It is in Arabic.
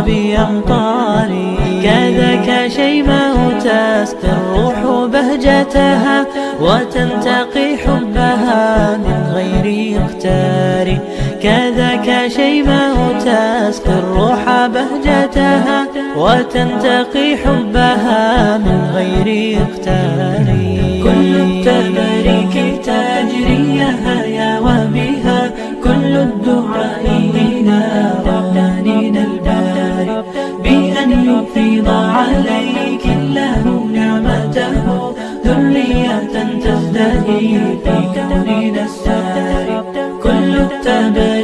بأمطار. كذاك شيماء تسقي الروح بهجتها وتنتقي حبها من غير اختار. كذاك شيماء تسقي الروح بهجتها وتنتقي حبها من غير اختار. كل التباريك تجري يا وبها كل الدعاء إلى ربنا الباري بأن يفيض عليك الله نعمته ذرية تزدهي في كوننا الساري. كل التباريك